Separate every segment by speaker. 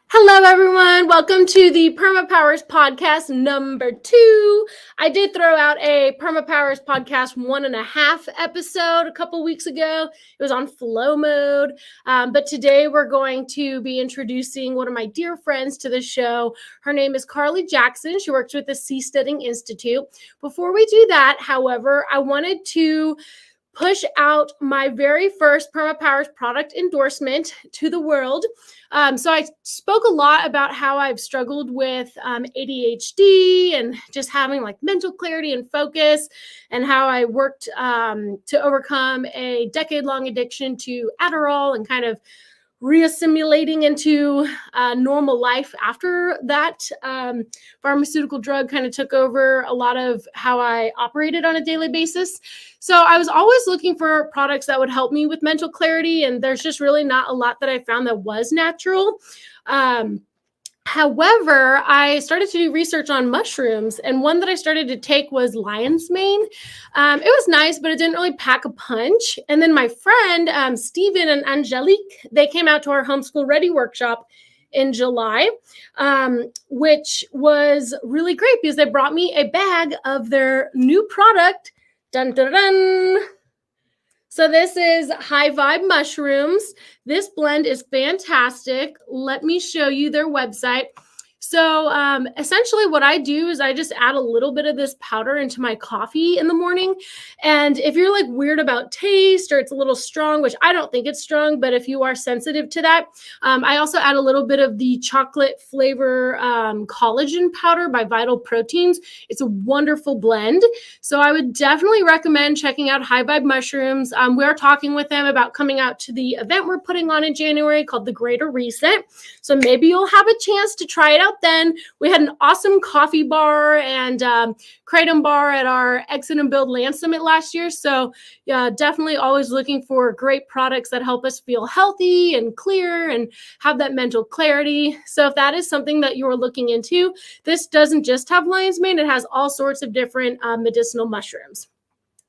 Speaker 1: Hello, everyone. Welcome to the PERMAPOWERS podcast number 2. I did throw out a PERMAPOWERS podcast 1.5 episode a couple weeks ago. It was on flow mode. But today we're going to be introducing one of my dear friends to the show. Her name is Carly Jackson. She works with the Seasteading Institute. Before we do that, however, I wanted to push out my very first PERMAPOWERS product endorsement to the world. So I spoke a lot about how I've struggled with ADHD and just having like mental clarity and focus, and how I worked to overcome a decade-long addiction to Adderall and kind of reassimilating into normal life after that pharmaceutical drug kind of took over a lot of how I operated on a daily basis. So I was always looking for products that would help me with mental clarity, and there's just really not a lot that I found that was natural. However, I started to do research on mushrooms, and one that I started to take was lion's mane. It was nice, but it didn't really pack a punch. And then my friend, Steven and Angelique, they came out to our Homeschool Ready workshop in July, which was really great because they brought me a bag of their new product. Dun, dun, dun. So this is High Vibe Mushrooms. This blend is fantastic. Let me show you their website. So essentially what I do is I just add a little bit of this powder into my coffee in the morning. And if you're like weird about taste or it's a little strong, which I don't think it's strong, but if you are sensitive to that, I also add a little bit of the chocolate flavor collagen powder by Vital Proteins. It's a wonderful blend. So I would definitely recommend checking out High Vibe Mushrooms. We are talking with them about coming out to the event we're putting on in January called the Greater Reset. So maybe you'll have a chance to try it out then. We had an awesome coffee bar and kratom bar at our Exit and Build Land Summit last year. So yeah, definitely always looking for great products that help us feel healthy and clear and have that mental clarity. So if that is something that you're looking into, this doesn't just have lion's mane, it has all sorts of different medicinal mushrooms.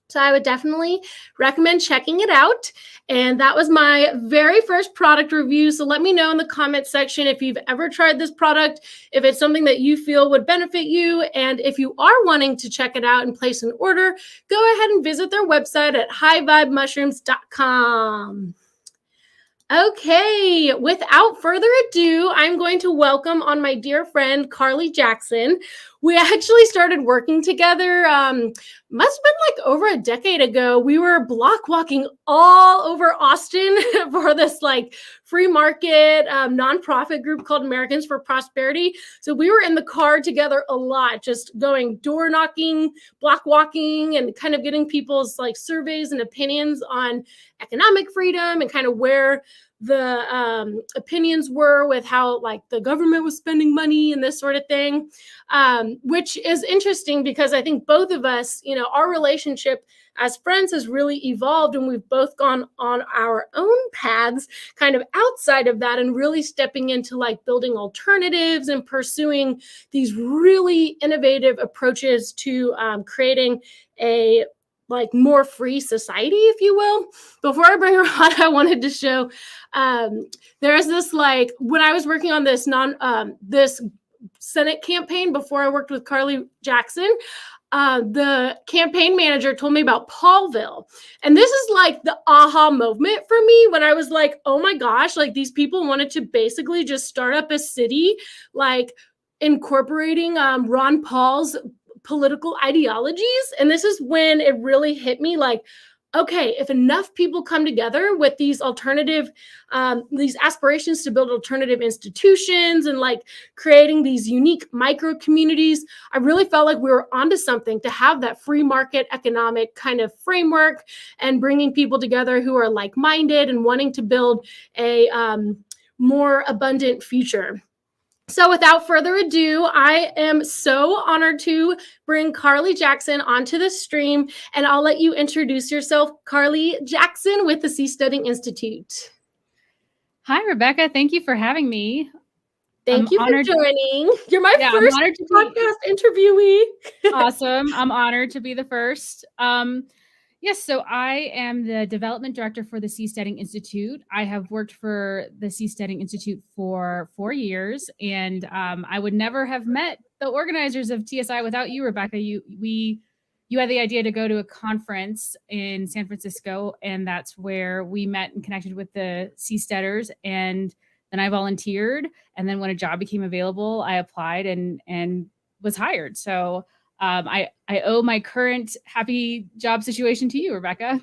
Speaker 1: So I would definitely recommend checking it out. And that was my very first product review. So let me know in the comment section if you've ever tried this product, if it's something that you feel would benefit you. And if you are wanting to check it out and place an order, go ahead and visit their website at highvibemushrooms.com. Okay, without further ado, I'm going to welcome on my dear friend, Carly Jackson. We actually started working together, must have been like over a decade ago. We were block walking all over Austin for this like free market nonprofit group called Americans for Prosperity. So we were in the car together a lot, just going door knocking, block walking, and kind of getting people's like surveys and opinions on economic freedom and kind of where the opinions were with how like the government was spending money and this sort of thing, which is interesting because I think both of us, you know, our relationship as friends has really evolved, and we've both gone on our own paths kind of outside of that and really stepping into like building alternatives and pursuing these really innovative approaches to creating a like more free society, if you will. Before I bring her on, I wanted to show there's this like when I was working on this this Senate campaign before I worked with Carly Jackson, the campaign manager told me about Paulville. And this is like the aha moment for me when I was like, oh my gosh, like these people wanted to basically just start up a city, like incorporating Ron Paul's political ideologies. And this is when it really hit me like, okay, if enough people come together with these alternative, these aspirations to build alternative institutions and like creating these unique micro communities, I really felt like we were onto something to have that free market economic kind of framework and bringing people together who are like-minded and wanting to build a more abundant future. So without further ado, I am so honored to bring Carly Jackson onto the stream, and I'll let you introduce yourself. Carly Jackson with the Seasteading Institute.
Speaker 2: Hi, Rebecca. Thank you for having me.
Speaker 1: Thank you for joining. You're my first podcast interviewee.
Speaker 2: Awesome. I'm honored to be the first. Yes, so I am the development director for the Seasteading Institute. I have worked for the Seasteading Institute for 4 years, and I would never have met the organizers of TSI without you, Rebecca. You had the idea to go to a conference in San Francisco, and that's where we met and connected with the Seasteaders. And then I volunteered, and then when a job became available, I applied and was hired. So I owe my current happy job situation to you, Rebecca.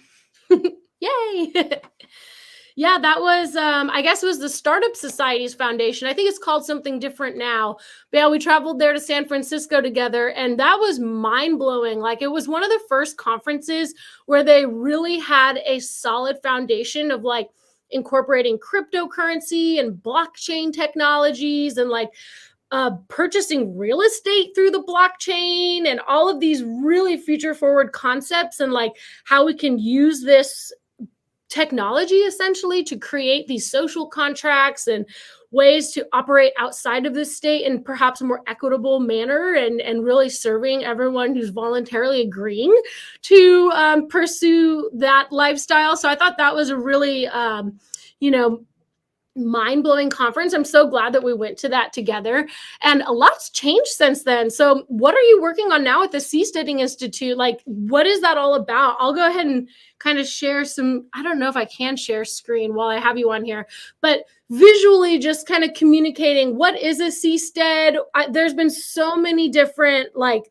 Speaker 1: Yay! Yeah, that was I guess it was the Startup Society's foundation. I think it's called something different now. But yeah, we traveled there to San Francisco together, and that was mind-blowing. Like, it was one of the first conferences where they really had a solid foundation of like incorporating cryptocurrency and blockchain technologies and like purchasing real estate through the blockchain and all of these really future forward concepts, and like how we can use this technology essentially to create these social contracts and ways to operate outside of the state in perhaps a more equitable manner, and really serving everyone who's voluntarily agreeing to pursue that lifestyle. So I thought that was a really you know mind-blowing conference. I'm so glad that we went to that together, and a lot's changed since then. So what are you working on now at the Seasteading Institute? Like, what is that all about? I'll go ahead and kind of share some, I don't know if I can share screen while I have you on here, but visually just kind of communicating what is a seastead. There's been so many different like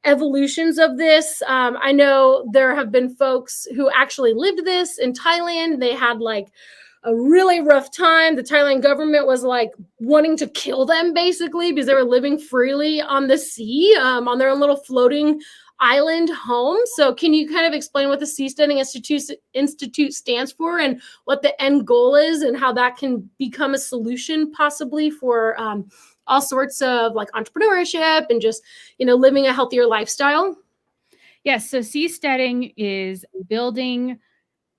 Speaker 1: evolutions of this. I know there have been folks who actually lived this in Thailand. They had like a really rough time. The Thailand government was like wanting to kill them basically because they were living freely on the sea, on their own little floating island home. So can you kind of explain what the Seasteading Institute stands for and what the end goal is, and how that can become a solution possibly for all sorts of like entrepreneurship and just, living a healthier lifestyle?
Speaker 2: Yes, so seasteading is building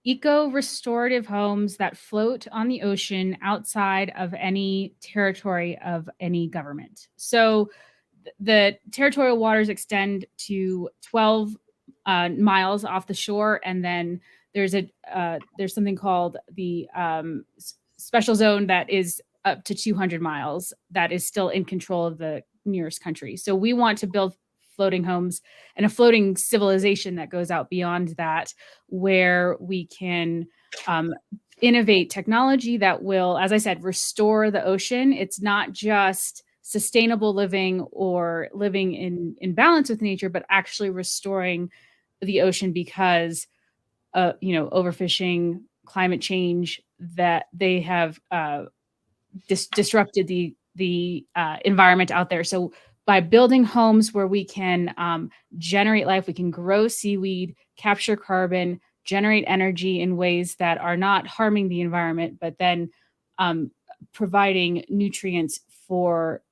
Speaker 2: eco-restorative homes that float on the ocean outside of any territory of any government. So the territorial waters extend to 12 miles off the shore, and then there's something called the special zone that is up to 200 miles that is still in control of the nearest country. So we want to build floating homes and a floating civilization that goes out beyond that, where we can innovate technology that will, as I said, restore the ocean. It's not just sustainable living or living in balance with nature, but actually restoring the ocean because, overfishing, climate change, that they have disrupted the environment out there. So by building homes where we can generate life, we can grow seaweed, capture carbon, generate energy in ways that are not harming the environment, but then providing nutrients for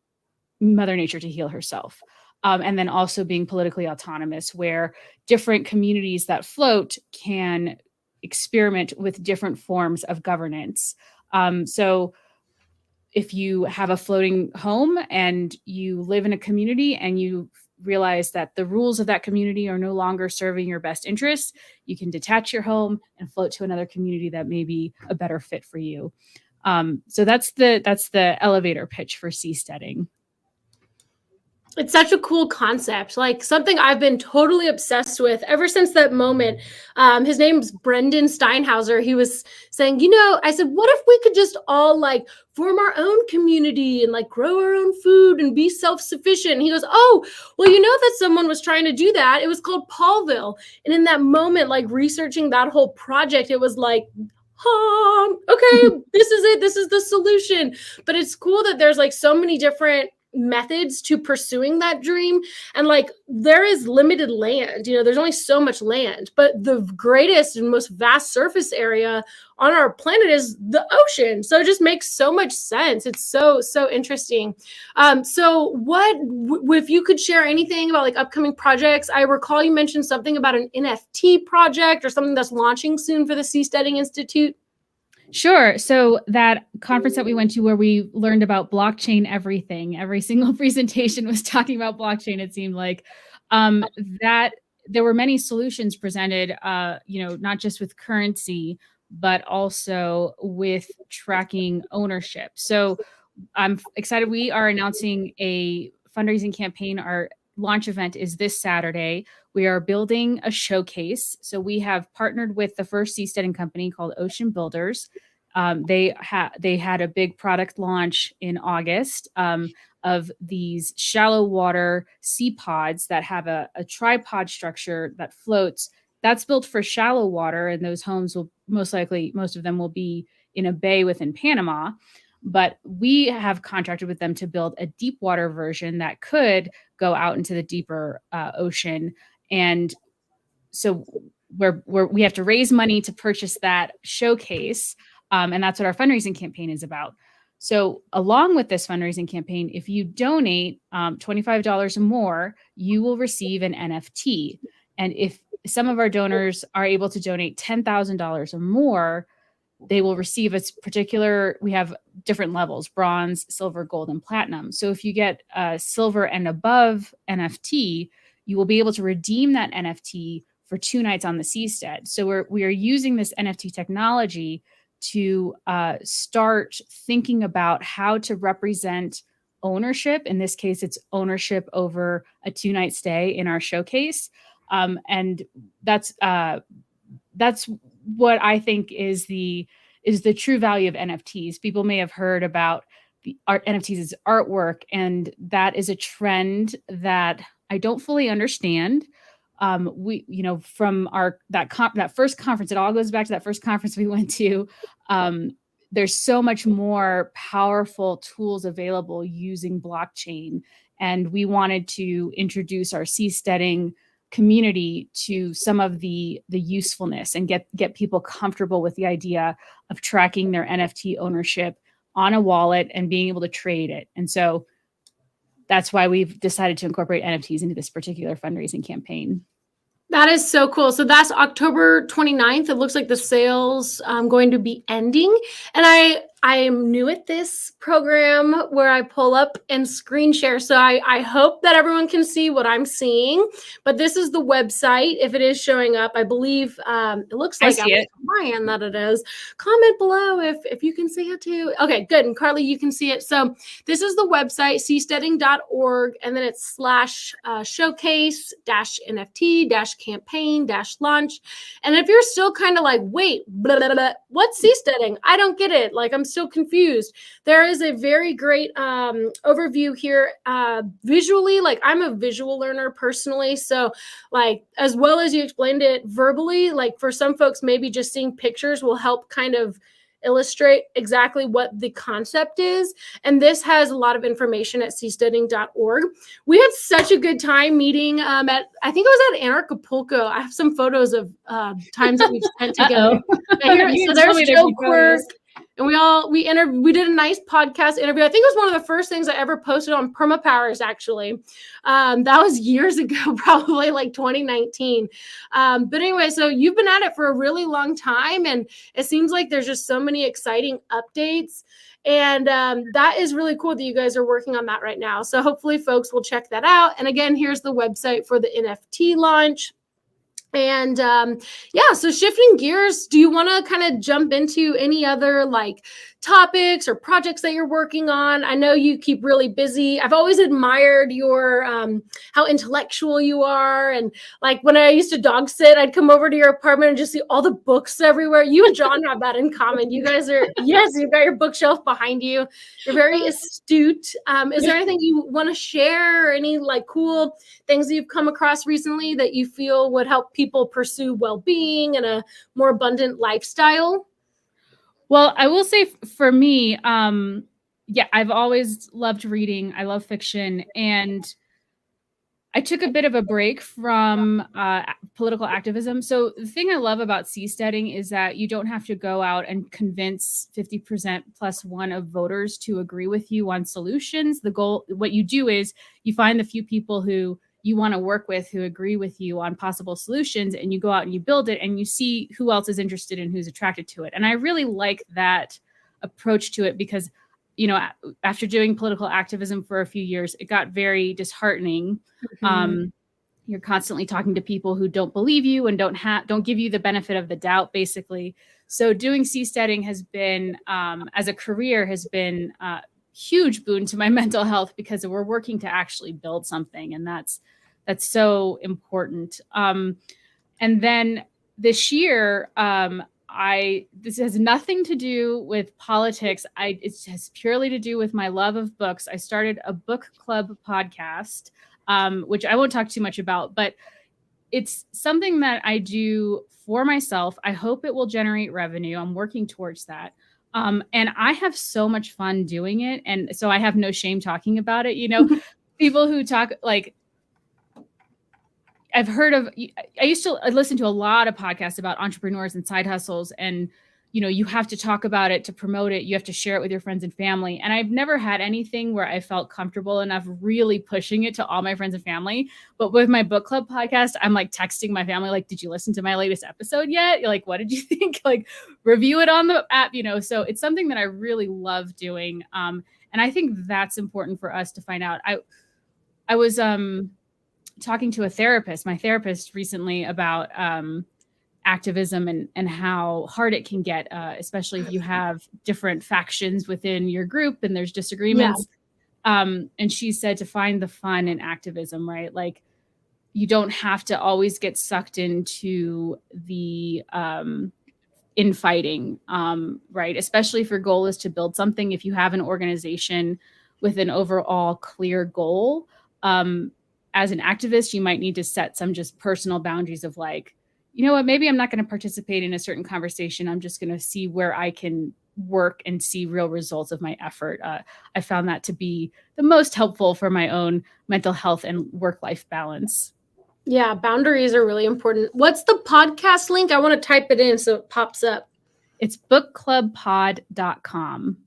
Speaker 2: Mother Nature to heal herself. And then also being politically autonomous, where different communities that float can experiment with different forms of governance. So if you have a floating home and you live in a community and you realize that the rules of that community are no longer serving your best interests, you can detach your home and float to another community that may be a better fit for you. So that's the elevator pitch for seasteading.
Speaker 1: It's such a cool concept, like something I've been totally obsessed with ever since that moment. His name's Brendan Steinhauser. He was saying, I said, what if we could just all like form our own community and like grow our own food and be self-sufficient? And he goes, oh, well, that someone was trying to do that. It was called Paulville. And in that moment, like researching that whole project, it was like, okay, this is it. This is the solution. But it's cool that there's like so many different methods to pursuing that dream, and like there is limited land, there's only so much land, but the greatest and most vast surface area on our planet is the ocean. So it just makes so much sense. It's so interesting. So if you could share anything about like upcoming projects? I recall you mentioned something about an NFT project or something that's launching soon for the Seasteading Institute.
Speaker 2: Sure. So that conference that we went to where we learned about blockchain everything, every single presentation was talking about blockchain, it seemed like. That there were many solutions presented, not just with currency, but also with tracking ownership. So I'm excited. We are announcing a fundraising campaign. Our launch event is this Saturday. We are building a showcase. So we have partnered with the first seasteading company called Ocean Builders. They had a big product launch in August of these shallow water sea pods that have a tripod structure that floats. That's built for shallow water, and those homes will most of them will be in a bay within Panama. But we have contracted with them to build a deep water version that could go out into the deeper ocean. And so we have to raise money to purchase that showcase. And that's what our fundraising campaign is about. So along with this fundraising campaign, if you donate $25 or more, you will receive an NFT. And if some of our donors are able to donate $10,000 or more, they will receive a particular, we have different levels: bronze, silver, gold, and platinum. So if you get silver and above NFT, you will be able to redeem that NFT for 2 nights on the seastead. So we are using this NFT technology to start thinking about how to represent ownership. In this case, it's ownership over a 2-night stay in our showcase. And that's what I think is the true value of NFTs. People may have heard about the art NFTs as artwork, and that is a trend that I don't fully understand. We, from that first conference, it all goes back to that first conference we went to. There's so much more powerful tools available using blockchain, and we wanted to introduce our seasteading community to some of the usefulness and get people comfortable with the idea of tracking their NFT ownership on a wallet and being able to trade it. And so that's why we've decided to incorporate NFTs into this particular fundraising campaign.
Speaker 1: That is so cool. So that's October 29th. It looks like the sales going to be ending. And I am new at this program where I pull up and screen share. So I hope that everyone can see what I'm seeing. But this is the website. If it is showing up, I believe it looks like on my end that it is. Comment below if you can see it too. Okay, good. And Carly, you can see it. So this is the website, seasteading.org, and then it's /showcase -NFT -campaign -launch. And if you're still kind of like, wait, blah, blah, blah, what's seasteading? I don't get it. Like, I'm still confused. There is a very great overview here visually. Like, I'm a visual learner personally. So like, as well as you explained it verbally, like for some folks, maybe just seeing pictures will help kind of illustrate exactly what the concept is. And this has a lot of information at seasteading.org. We had such a good time meeting I think it was at Anarchapulco. I have some photos of times that we've spent together. So there's Joe Quirk. And we did a nice podcast interview. I think it was one of the first things I ever posted on PERMAPOWERS, actually. That was years ago, probably like 2019. But anyway, so you've been at it for a really long time, and it seems like there's just so many exciting updates. And that is really cool that you guys are working on that right now. So hopefully folks will check that out. And again, here's the website for the NFT launch. And so shifting gears, do you want to kind of jump into any other like topics or projects that you're working on? I know you keep really busy. I've always admired your how intellectual you are. And like when I used to dog sit, I'd come over to your apartment and just see all the books everywhere. You and John have that in common. You guys are, yes, you've got your bookshelf behind you. You're very astute. Is there anything you want to share, or any like cool things that you've come across recently that you feel would help people pursue well-being and a more abundant lifestyle?
Speaker 2: Well, I will say for me, I've always loved reading. I love fiction, and I took a bit of a break from political activism. So the thing I love about seasteading is that you don't have to go out and convince 50% plus one of voters to agree with you on solutions. The goal, what you do is you find the few people who you want to work with, who agree with you on possible solutions, and you go out and you build it, and you see who else is interested and who's attracted to it. And I really like that approach to it because, after doing political activism for a few years, it got very disheartening. You're constantly talking to people who don't believe you and don't give you the benefit of the doubt, basically. So doing seasteading has been, as a career, has been a huge boon to my mental health, because we're working to actually build something, and that's so important. And then this year, this has nothing to do with politics. It has purely to do with my love of books. I started a book club podcast, which I won't talk too much about, but it's something that I do for myself. I hope it will generate revenue. I'm working towards that. And I have so much fun doing it. And so I have no shame talking about it. People who talk, like, I used to listen to a lot of podcasts about entrepreneurs and side hustles, and you have to talk about it to promote it. You have to share it with your friends and family. And I've never had anything where I felt comfortable enough really pushing it to all my friends and family. But with my book club podcast, I'm like texting my family, like, did you listen to my latest episode yet? You're like, what did you think? Like, review it on the app, So it's something that I really love doing. And I think that's important for us to find out. I was talking to my therapist recently, about activism and how hard it can get, especially if you have different factions within your group and there's disagreements. Yeah. And she said to find the fun in activism, right? Like, you don't have to always get sucked into the infighting, right? Especially if your goal is to build something. If you have an organization with an overall clear goal, as an activist, you might need to set some just personal boundaries of, like, you know what, maybe I'm not going to participate in a certain conversation. I'm just going to see where I can work and see real results of my effort. I found that to be the most helpful for my own mental health and work-life balance.
Speaker 1: Yeah, boundaries are really important. What's the podcast link? I want to type it in so it pops up.
Speaker 2: It's bookclubpod.com.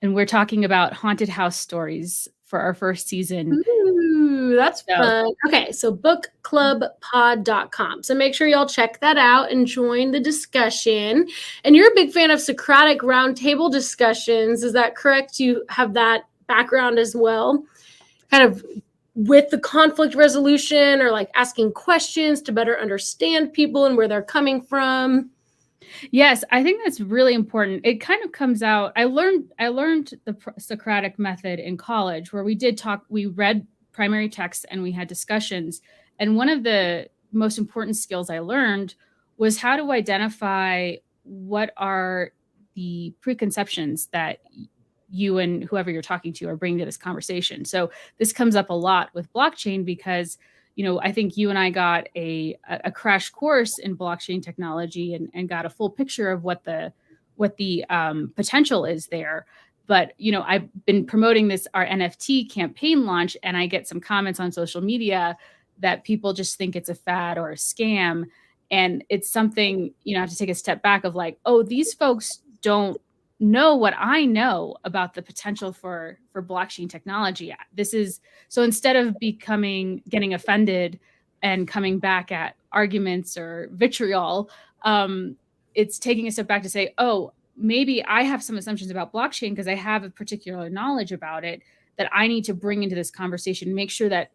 Speaker 2: And we're talking about haunted house stories for our first season.
Speaker 1: Ooh, that's fun. Okay, so bookclubpod.com. So make sure y'all check that out and join the discussion. And you're a big fan of Socratic roundtable discussions. Is that correct? You have that background as well, kind of with the conflict resolution, or like asking questions to better understand people and where they're coming from.
Speaker 2: Yes, I think that's really important. It kind of comes out. I learned the Socratic method in college, where we read primary texts and we had discussions. And one of the most important skills I learned was how to identify what are the preconceptions that you and whoever you're talking to are bringing to this conversation. So this comes up a lot with blockchain, because I think you and I got a crash course in blockchain technology and got a full picture of what the potential is there. But, I've been promoting our NFT campaign launch, and I get some comments on social media that people just think it's a fad or a scam. And it's something, I have to take a step back of, like, oh, these folks don't know what I know about the potential for blockchain technology. So instead of getting offended and coming back at arguments or vitriol, it's taking a step back to say, oh, maybe I have some assumptions about blockchain because I have a particular knowledge about it that I need to bring into this conversation, make sure that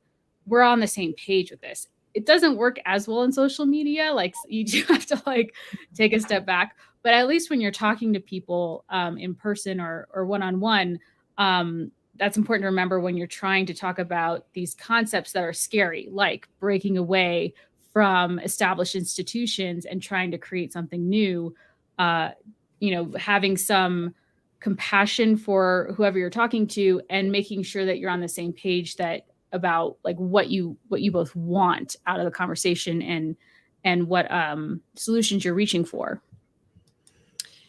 Speaker 2: we're on the same page with this. It doesn't work as well in social media. Like, you do have to take a step back. But at least when you're talking to people in person or one-on-one, that's important to remember when you're trying to talk about these concepts that are scary, like breaking away from established institutions and trying to create something new. Having some compassion for whoever you're talking to, and making sure that you're on the same page about like what you both want out of the conversation and what solutions you're reaching for.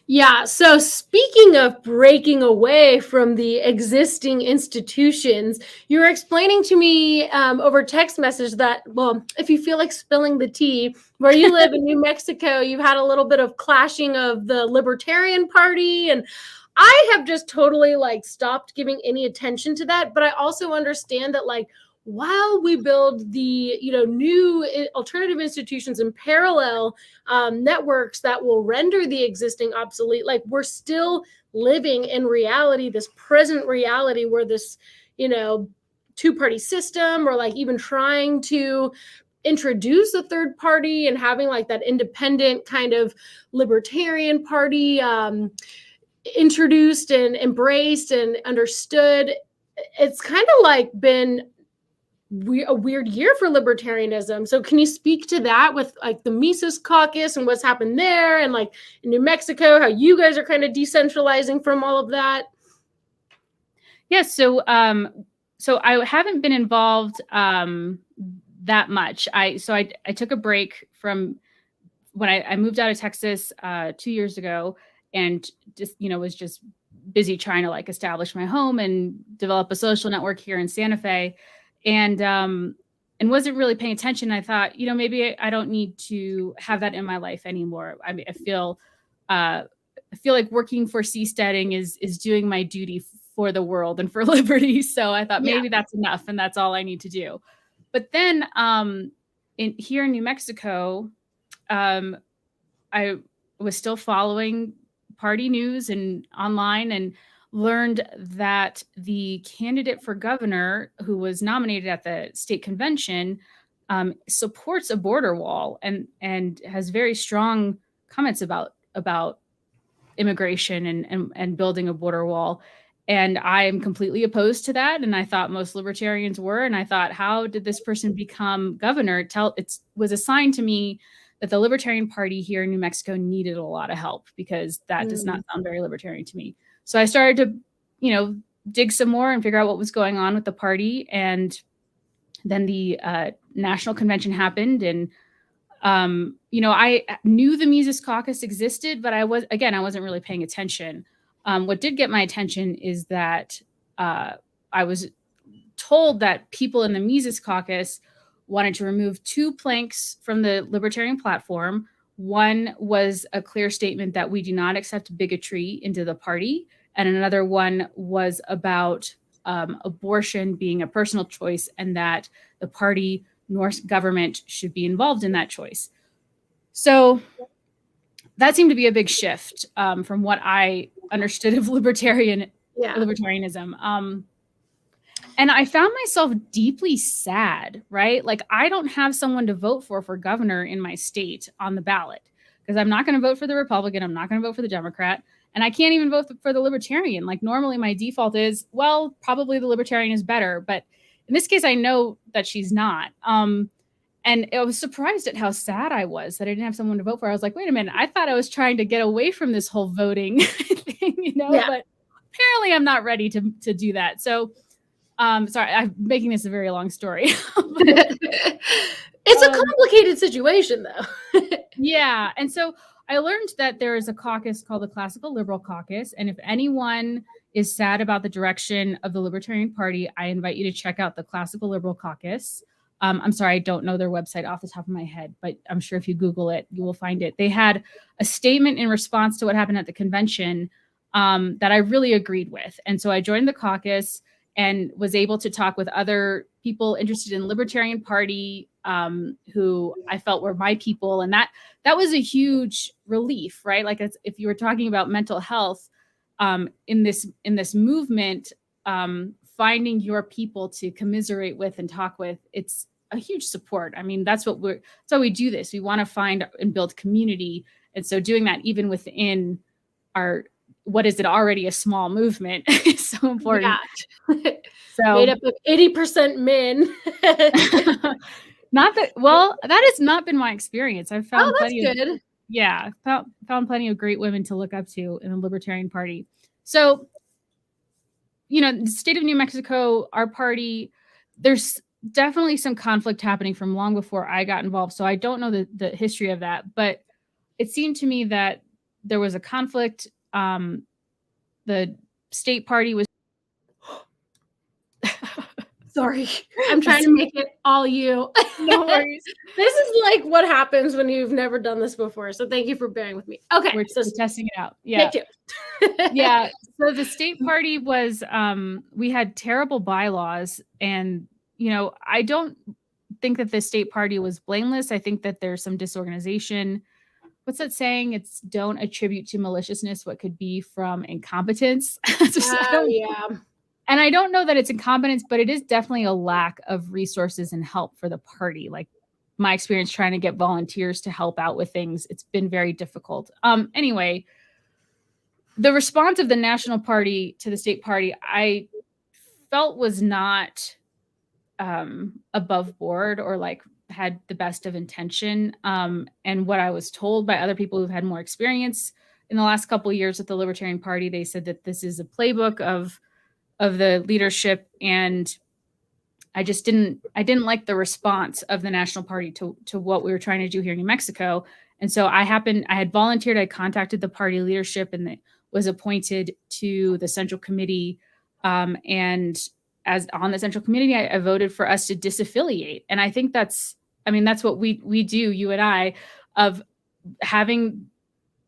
Speaker 1: Yeah. So speaking of breaking away from the existing institutions, you were explaining to me over text message that, well, if you feel like spilling the tea, where you live in New Mexico, you've had a little bit of clashing of the Libertarian Party. And I have just totally stopped giving any attention to that. But I also understand that while we build the new alternative institutions and parallel networks that will render the existing obsolete, we're still living in reality, this present reality where this two-party system, or like even trying to introduce a third party and having like that independent kind of libertarian party introduced and embraced and understood. It's kind of like been a weird year for libertarianism. So can you speak to that with like the Mises Caucus and what's happened there, and like in New Mexico, how you guys are kind of decentralizing from all of that?
Speaker 2: Yes. So I haven't been involved that much. I took a break from when I moved out of Texas 2 years ago, and just, was just busy trying to like establish my home and develop a social network here in Santa Fe, and wasn't really paying attention. I thought, maybe I don't need to have that in my life anymore. I mean, I feel like working for Seasteading is doing my duty for the world and for liberty. So I thought maybe that's enough, and that's all I need to do. But then here in New Mexico, I was still following party news and online, and learned that the candidate for governor who was nominated at the state convention supports a border wall, and has very strong comments about immigration and building a border wall. And I am completely opposed to that. And I thought most libertarians were. And I thought, how did this person become governor? It was a sign to me that the Libertarian Party here in New Mexico needed a lot of help, because that does not sound very libertarian to me. So I started to, dig some more and figure out what was going on with the party. And then the national convention happened, and I knew the Mises Caucus existed, but I wasn't really paying attention. What did get my attention is that I was told that people in the Mises Caucus wanted to remove 2 planks from the libertarian platform. One was a clear statement that we do not accept bigotry into the party, and another one was about abortion being a personal choice, and that the party nor government should be involved in that choice. So that seemed to be a big shift from what I understood of libertarianism. And I found myself deeply sad, right? Like, I don't have someone to vote for governor in my state on the ballot, because I'm not going to vote for the Republican. I'm not going to vote for the Democrat. And I can't even vote for the Libertarian. Like, normally my default is, well, probably the Libertarian is better. But in this case, I know that she's not. And I was surprised at how sad I was that I didn't have someone to vote for. I was like, wait a minute, I thought I was trying to get away from this whole voting thing, but apparently I'm not ready to do that. So, sorry, I'm making this a very long story.
Speaker 1: It's a complicated situation, though.
Speaker 2: Yeah. And so I learned that there is a caucus called the Classical Liberal Caucus. And if anyone is sad about the direction of the Libertarian Party, I invite you to check out the Classical Liberal Caucus. I'm sorry, I don't know their website off the top of my head, but I'm sure if you Google it, you will find it. They had a statement in response to what happened at the convention that I really agreed with. And so I joined the caucus and was able to talk with other people interested in Libertarian Party who I felt were my people. And that was a huge relief, right? Like, if you were talking about mental health in this movement, finding your people to commiserate with and talk with, it's a huge support. I mean, that's why we do this. We want to find and build community. And so doing that even within what is it already a small movement is so important.
Speaker 1: Yeah. So made up of 80% men.
Speaker 2: Not that, well, that has not been my experience. I've found
Speaker 1: plenty good.
Speaker 2: Found plenty of great women to look up to in the Libertarian Party. So, the state of New Mexico, our party, there's definitely some conflict happening from long before I got involved. So I don't know the history of that, but it seemed to me that there was a conflict. The state party was.
Speaker 1: Sorry, I'm trying to make it all you.
Speaker 2: No worries.
Speaker 1: This is like what happens when you've never done this before. So thank you for bearing with me. Okay.
Speaker 2: We're testing it out. Yeah. Yeah. So the state party was, we had terrible bylaws, and, I don't think that the state party was blameless. I think that there's some disorganization. What's that saying? It's don't attribute to maliciousness what could be from incompetence.
Speaker 1: Yeah.
Speaker 2: And I don't know that it's incompetence, but it is definitely a lack of resources and help for the party. Like my experience trying to get volunteers to help out with things, it's been very difficult. Anyway, the response of the national party to the state party, I felt was not above board or like had the best of intention. And what I was told by other people who've had more experience in the last couple of years with the Libertarian Party, they said that this is a playbook of the leadership, and I didn't like the response of the national party to what we were trying to do here in New Mexico. And so I had volunteered, I contacted the party leadership and was appointed to the central committee. And as on the central committee, I voted for us to disaffiliate. And I think that's what we do, you and I, of having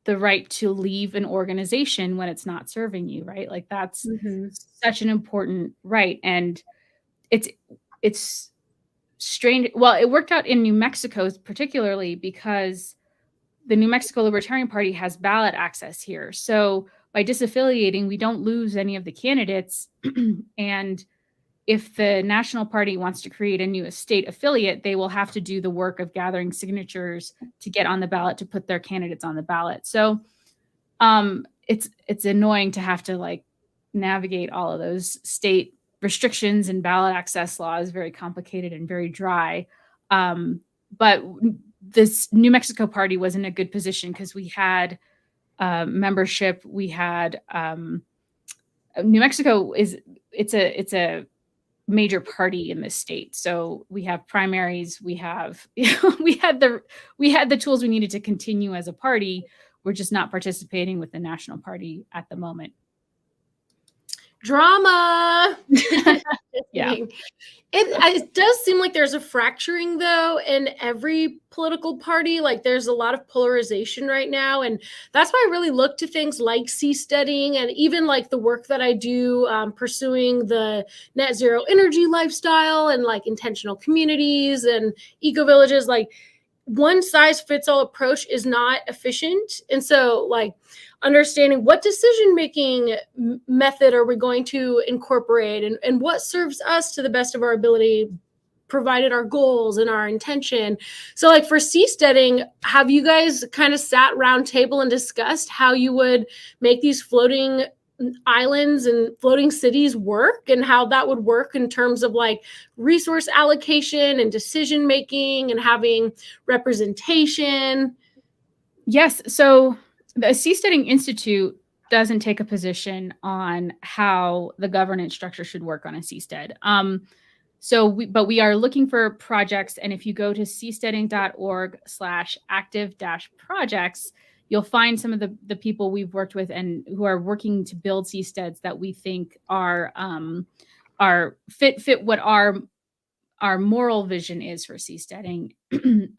Speaker 2: the right to leave an organization when it's not serving you, right? Like that's such an important right. And it's strange. Well, it worked out in New Mexico particularly because the New Mexico Libertarian Party has ballot access here. So by disaffiliating, we don't lose any of the candidates. And if the national party wants to create a new state affiliate, they will have to do the work of gathering signatures to get on the ballot, to put their candidates on the ballot. So it's annoying to have to like navigate all of those state restrictions and ballot access laws, very complicated and very dry. But this New Mexico party was in a good position because we had membership. We had New Mexico it's a major party in this state. So we have primaries, we have we had the tools we needed to continue as a party. We're just not participating with the national party at the moment.
Speaker 1: Drama.
Speaker 2: Yeah.
Speaker 1: It does seem like there's a fracturing though in every political party. Like there's a lot of polarization right now. And that's why I really look to things like Seasteading and even like the work that I do pursuing the net zero energy lifestyle and like intentional communities and eco villages. Like one size fits all approach is not efficient. And so like understanding what decision-making method are we going to incorporate and what serves us to the best of our ability, provided our goals and our intention. So like for Seasteading, have you guys kind of sat round table and discussed how you would make these floating islands and floating cities work and how that would work in terms of like resource allocation and decision making and having representation?
Speaker 2: Yes. So the Seasteading Institute doesn't take a position on how the governance structure should work on a seastead. But we are looking for projects. And if you go to seasteading.org/active-projects, you'll find some of the people we've worked with and who are working to build seasteads that we think are fit what our moral vision is for seasteading,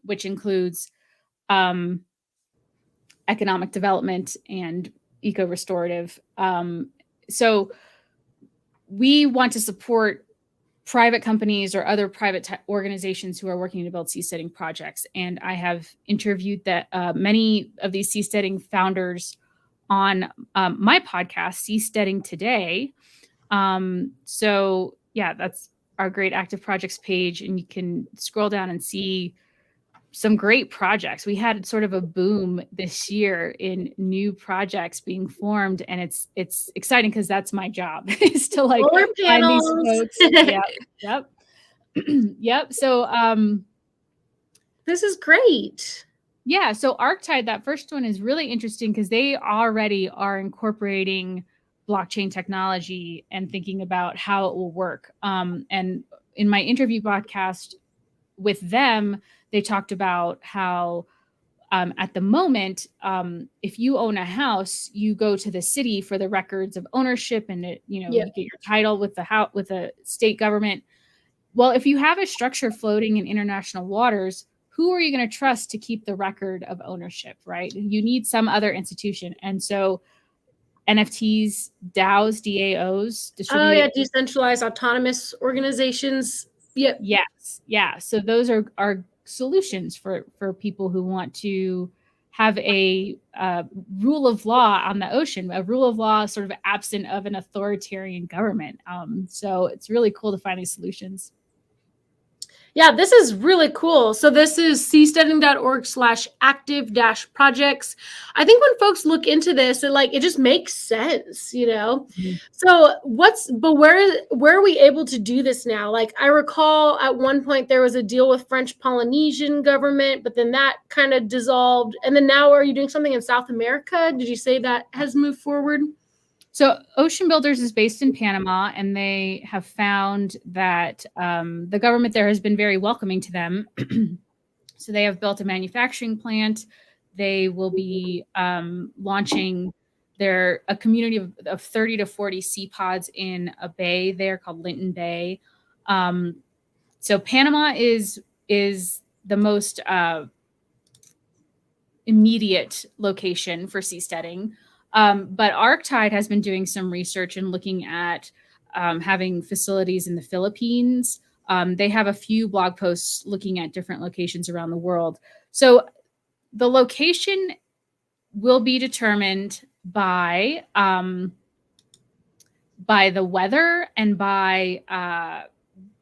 Speaker 2: which includes economic development and eco-restorative. So we want to support private companies or other private organizations who are working to build seasteading projects. And I have interviewed many of these seasteading founders on my podcast, Seasteading Today. So yeah, that's our great active projects page. And you can scroll down and see some great projects. We had sort of a boom this year in new projects being formed, and it's exciting because that's my job is to like find these folks. Yep. Yep. So
Speaker 1: this is great.
Speaker 2: Yeah. So Arctide, that first one is really interesting because they already are incorporating blockchain technology and thinking about how it will work. And in my interview podcast with them, they talked about how at the moment, if you own a house, you go to the city for the records of ownership and you get your title with the state government. Well, if you have a structure floating in international waters, who are you going to trust to keep the record of ownership, right? You need some other institution. And so NFTs, DAOs, DAOs,
Speaker 1: decentralized autonomous organizations. Yep.
Speaker 2: Yes. Yeah. So those are solutions for people who want to have a rule of law on the ocean, a rule of law sort of absent of an authoritarian government. So it's really cool to find these solutions.
Speaker 1: Yeah, this is really cool. So this is seasteading.org/active-projects. I think when folks look into this, it just makes sense, you know?
Speaker 2: Mhm.
Speaker 1: So where are we able to do this now? Like, I recall at one point there was a deal with French Polynesian government, but then that kind of dissolved. And then now are you doing something in South America? Did you say that has moved forward?
Speaker 2: So Ocean Builders is based in Panama, and they have found that the government there has been very welcoming to them. So they have built a manufacturing plant. They will be launching a community of 30 to 40 sea pods in a bay there called Linton Bay. So Panama is the most immediate location for seasteading. But Arctide has been doing some research and looking at having facilities in the Philippines. They have a few blog posts looking at different locations around the world. So the location will be determined by the weather and by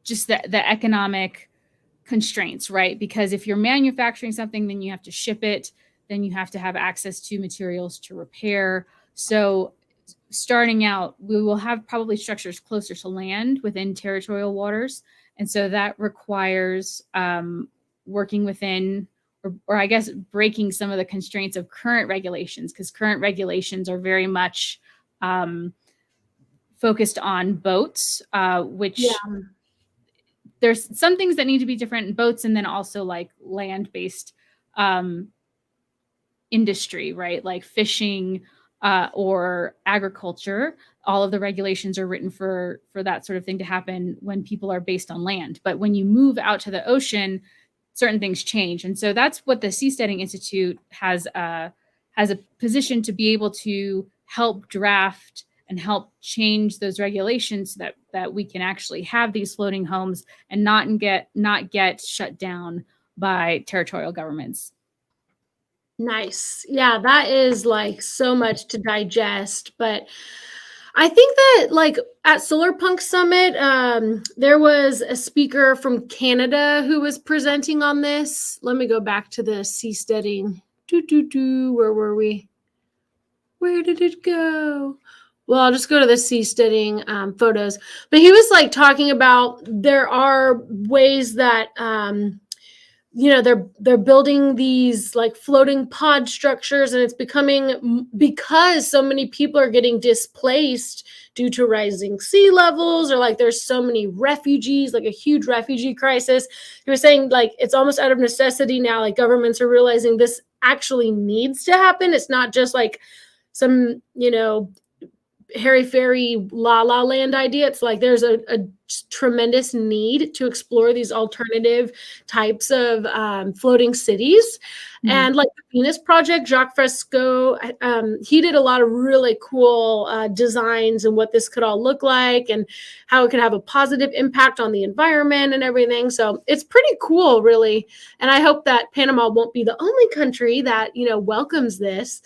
Speaker 2: just the economic constraints, right? Because if you're manufacturing something, then you have to ship it, then you have to have access to materials to repair. So starting out, we will have probably structures closer to land within territorial waters. And so that requires working within, or I guess breaking some of the constraints of current regulations, because current regulations are very much focused on boats, which there's some things that need to be different in boats, and then also like land-based industry, right? Like fishing or agriculture. All of the regulations are written for that sort of thing to happen when people are based on land. But when you move out to the ocean, certain things change. And so that's what the Seasteading Institute has a position to be able to help draft and help change those regulations so that we can actually have these floating homes and not get shut down by territorial governments.
Speaker 1: Nice. Yeah, that is like so much to digest. But I think that like at Solar Punk Summit, there was a speaker from Canada who was presenting on this. Let me go back to the seasteading. Where were we? Where did it go? Well, I'll just go to the seasteading photos. But he was like talking about there are ways that they're building these like floating pod structures, and it's becoming, because so many people are getting displaced due to rising sea levels, or like there's so many refugees, like a huge refugee crisis. He was saying like it's almost out of necessity now, like governments are realizing this actually needs to happen. It's not just like some Harry Fairy La La Land idea. It's like there's a tremendous need to explore these alternative types of floating cities. Mm-hmm. And like the Venus Project, Jacques Fresco, he did a lot of really cool designs and what this could all look like and how it could have a positive impact on the environment and everything. So it's pretty cool, really. And I hope that Panama won't be the only country that, welcomes this.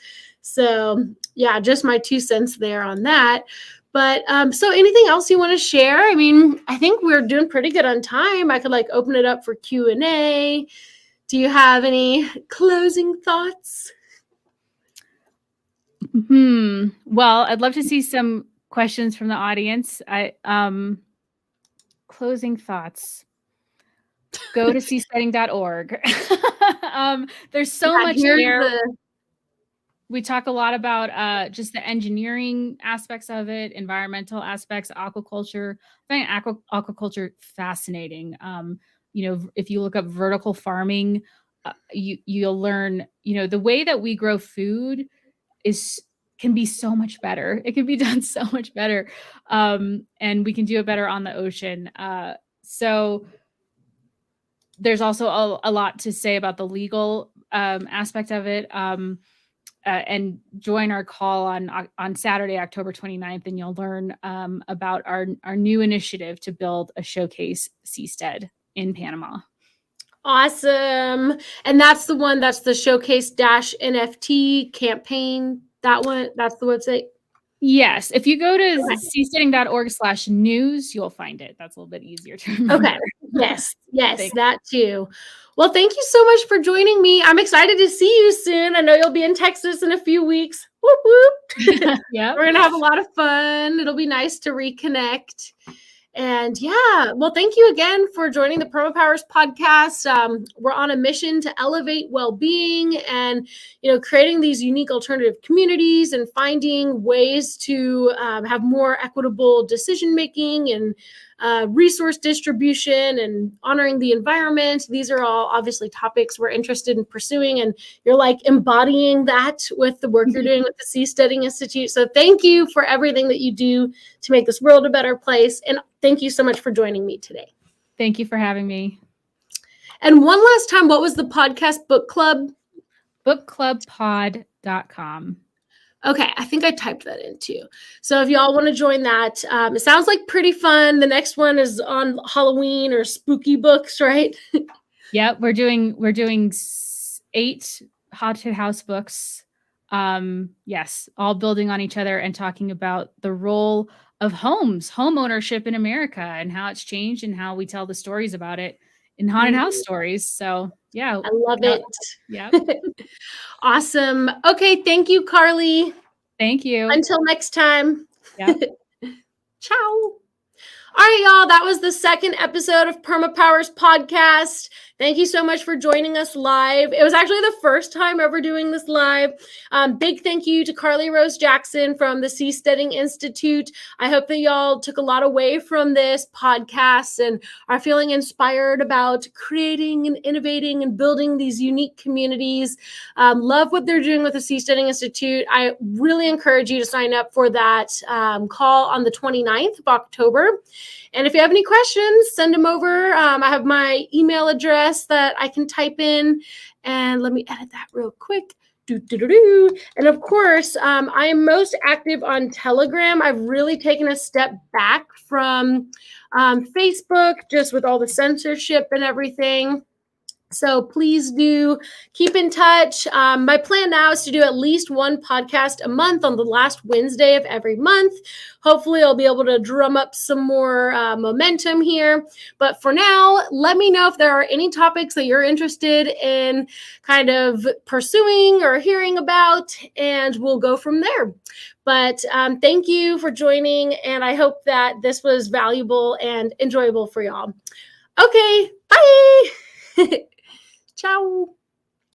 Speaker 1: So yeah, just my 2 cents there on that. But so anything else you want to share? I mean, I think we're doing pretty good on time. I could like open it up for Q&A. Do you have any closing thoughts?
Speaker 2: Well, I'd love to see some questions from the audience. Closing thoughts. Go to seasteading.org. There's so much there. We talk a lot about just the engineering aspects of it, environmental aspects, aquaculture. I find aquaculture fascinating. If you look up vertical farming, you'll learn, the way that we grow food can be so much better. It can be done so much better. And we can do it better on the ocean. So there's also a lot to say about the legal aspect of it. And join our call on Saturday, October 29th, and you'll learn about our new initiative to build a showcase seastead in Panama.
Speaker 1: Awesome. And that's the one, that's the showcase NFT campaign. That one, that's the website.
Speaker 2: Yes. If you go to
Speaker 1: Okay.
Speaker 2: seasteading.org/news, you'll find it. That's a little bit easier to remember.
Speaker 1: Okay. Yes. Yes, that too. Well, thank you so much for joining me. I'm excited to see you soon. I know you'll be in Texas in a few weeks. Whoop, whoop.
Speaker 2: Yeah.
Speaker 1: We're going to have a lot of fun. It'll be nice to reconnect. And yeah, well, thank you again for joining the PermaPowers podcast. We're on a mission to elevate well-being and, creating these unique alternative communities and finding ways to have more equitable decision-making and resource distribution and honoring the environment. These are all obviously topics we're interested in pursuing, and you're like embodying that with the work you're doing with the Seasteading Institute. So thank you for everything that you do to make this world a better place. And thank you so much for joining me today.
Speaker 2: Thank you for having me.
Speaker 1: And one last time, what was the podcast book club?
Speaker 2: bookclubpod.com.
Speaker 1: Okay, I think I typed that in too. So if y'all want to join that, it sounds like pretty fun. The next one is on Halloween or spooky books, right?
Speaker 2: Yeah, we're doing 8 haunted house books. Yes, all building on each other and talking about the role of home ownership in America and how it's changed and how we tell the stories about it in haunted house stories. So yeah,
Speaker 1: I love it.
Speaker 2: Yeah.
Speaker 1: Awesome. Okay, thank you, Carly.
Speaker 2: Thank you.
Speaker 1: Until next time.
Speaker 2: Yeah.
Speaker 1: Ciao. All right, y'all. That was the second episode of PermaPowers podcast. Thank you so much for joining us live. It was actually the first time ever doing this live. Big thank you to Carly Rose Jackson from the Seasteading Institute. I hope that y'all took a lot away from this podcast and are feeling inspired about creating and innovating and building these unique communities. Love what they're doing with the Seasteading Institute. I really encourage you to sign up for that call on the 29th of October. And if you have any questions, send them over. I have my email address that I can type in. And let me edit that real quick. And of course, I am most active on Telegram. I've really taken a step back from Facebook, just with all the censorship and everything. So please do keep in touch. My plan now is to do at least one podcast a month on the last Wednesday of every month. Hopefully I'll be able to drum up some more momentum here. But for now, let me know if there are any topics that you're interested in kind of pursuing or hearing about, and we'll go from there. But thank you for joining, and I hope that this was valuable and enjoyable for y'all. Okay, bye. Ciao.